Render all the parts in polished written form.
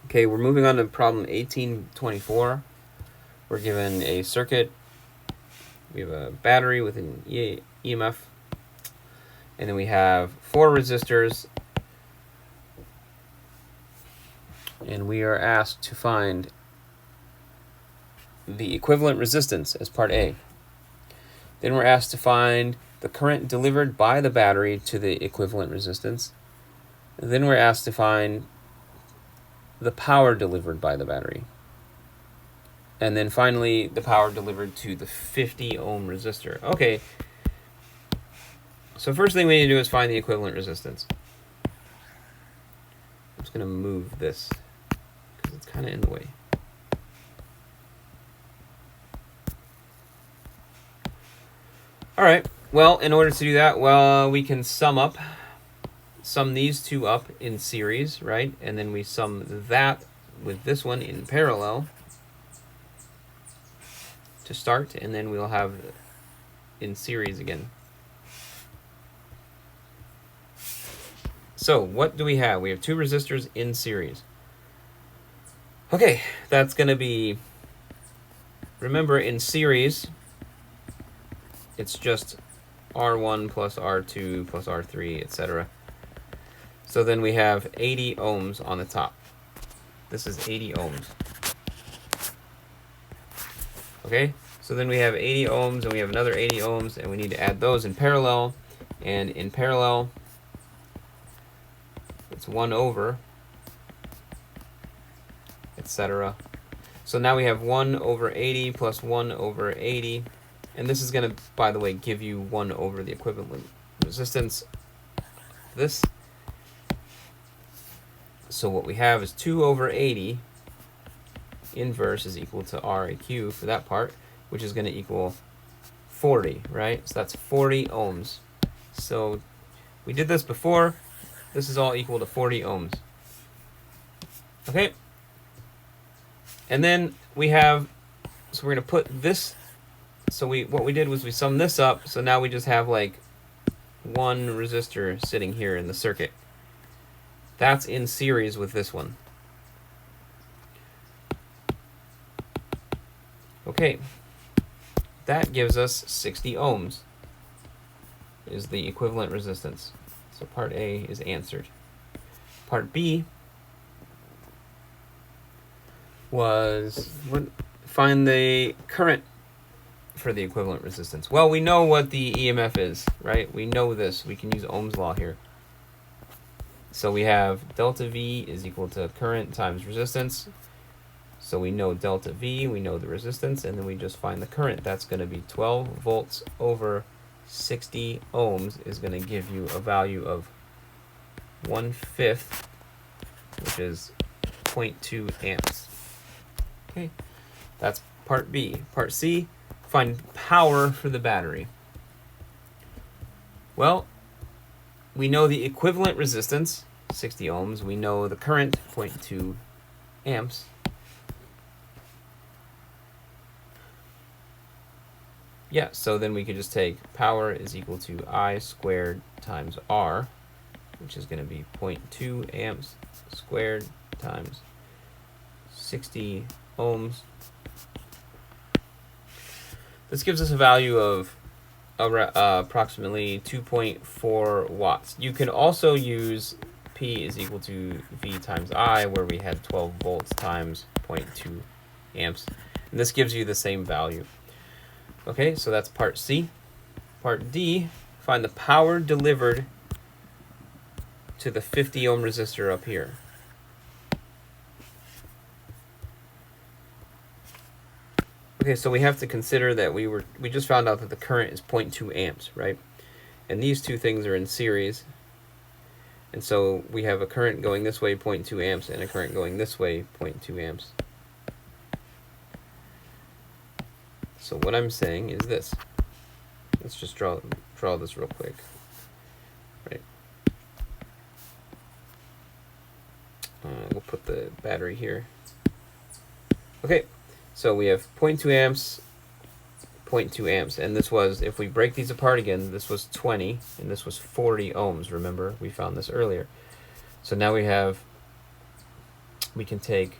Okay, we're moving on to problem 1824. We're given a circuit. We have a battery with an EMF. And then we have 4 resistors. And we are asked to find the equivalent resistance as part A. Then we're asked to find the current delivered by the battery to the equivalent resistance. And then we're asked to find the power delivered by the battery. And then finally, the power delivered to the 50 ohm resistor. Okay, so first thing we need to do is find the equivalent resistance. I'm just going to move this because it's kind of in the way. All right, well, in order to do that, well, we can sum these two up in series, right? And then we sum that with this one in parallel to start, and then we'll have in series again. So what do we have? We have 2 resistors in series. Okay, that's going to be, remember, in series, it's just R1 plus R2 plus R3, etc. So then we have 80 ohms on the top. This is 80 ohms. Okay, so then we have 80 ohms and we have another 80 ohms, and we need to add those in parallel. And in parallel, it's 1 over, etc. So now we have 1 over 80 plus 1 over 80. And this is going to, by the way, give you 1 over the equivalent resistance. This. So what we have is 2 over 80 inverse is equal to RAQ for that part, which is going to equal 40, right? So that's 40 ohms. So we did this before. This is all equal to 40 ohms. Okay. And then we have, so we're going to put this, so what we did was we summed this up, so now we just have like 1 resistor sitting here in the circuit. That's in series with this one. Okay, that gives us 60 ohms is the equivalent resistance. So part A is answered. Part B was find the current for the equivalent resistance. Well, we know what the EMF is, right? We know this. We can use Ohm's law here. So we have delta V is equal to current times resistance. So we know delta V, we know the resistance, and then we just find the current. That's going to be 12 volts over 60 ohms is going to give you a value of 1/5, which is 0.2 amps. Okay, that's part B. Part C, find power for the battery. Well, we know the equivalent resistance, 60 ohms. We know the current, 0.2 amps. Yeah, so then we could just take power is equal to I squared times R, which is going to be 0.2 amps squared times 60 ohms. This gives us a value of approximately 2.4 watts. You can also use P is equal to V times I, where we had 12 volts times 0.2 amps. And this gives you the same value. Okay, so that's part C. Part D, find the power delivered to the 50 ohm resistor up here. Okay, so we have to consider that we just found out that the current is 0.2 amps, right? And these two things are in series. And so we have a current going this way, 0.2 amps, and a current going this way, 0.2 amps. So what I'm saying is this. Let's just draw this real quick. Right. We'll put the battery here. Okay, so we have 0.2 amps, 0.2 amps, and this was, if we break these apart again, this was 20, and this was 40 ohms, remember? We found this earlier. So now we have we can take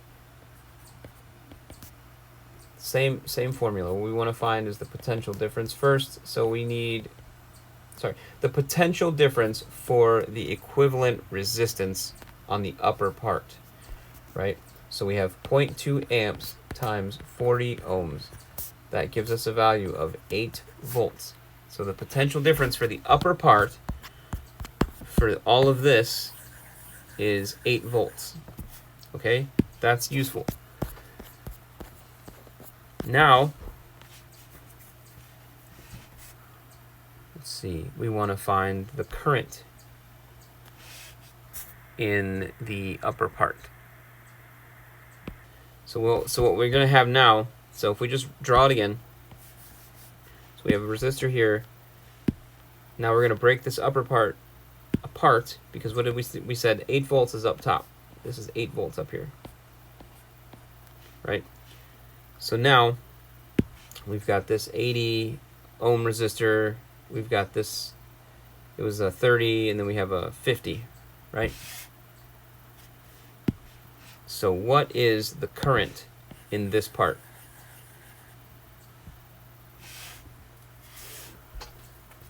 same formula. What we want to find is the potential difference first. So we need, the potential difference for the equivalent resistance on the upper part, right? So we have 0.2 amps times 40 ohms. That gives us a value of 8 volts. So the potential difference for the upper part for all of this is 8 volts. Okay, that's useful. Now, let's see, we want to find the current in the upper part. So what we're going to have now, so if we just draw it again, so we have a resistor here. Now we're going to break this upper part apart, because what did we said 8 volts is up top. This is 8 volts up here, right? So now we've got this 80 ohm resistor. We've got this, it was a 30, and then we have a 50, right? So what is the current in this part?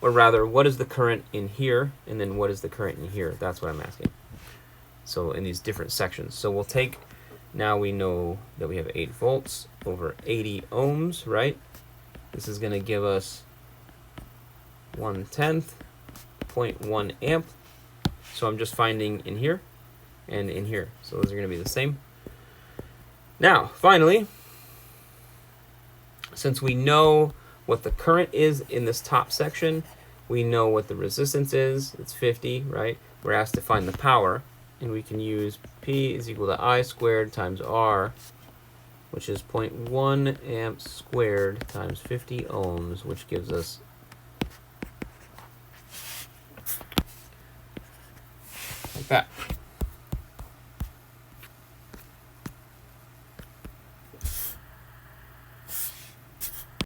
Or rather, what is the current in here, and then what is the current in here? That's what I'm asking. So in these different sections. So we'll take, now we know that we have 8 volts over 80 ohms, right? This is going to give us 1/10, 0.1 amp. So I'm just finding in here and in here. So those are going to be the same. Now, finally, since we know what the current is in this top section, we know what the resistance is. It's 50, right? We're asked to find the power, and we can use P is equal to I squared times R, which is 0.1 amps squared times 50 ohms, which gives us like that.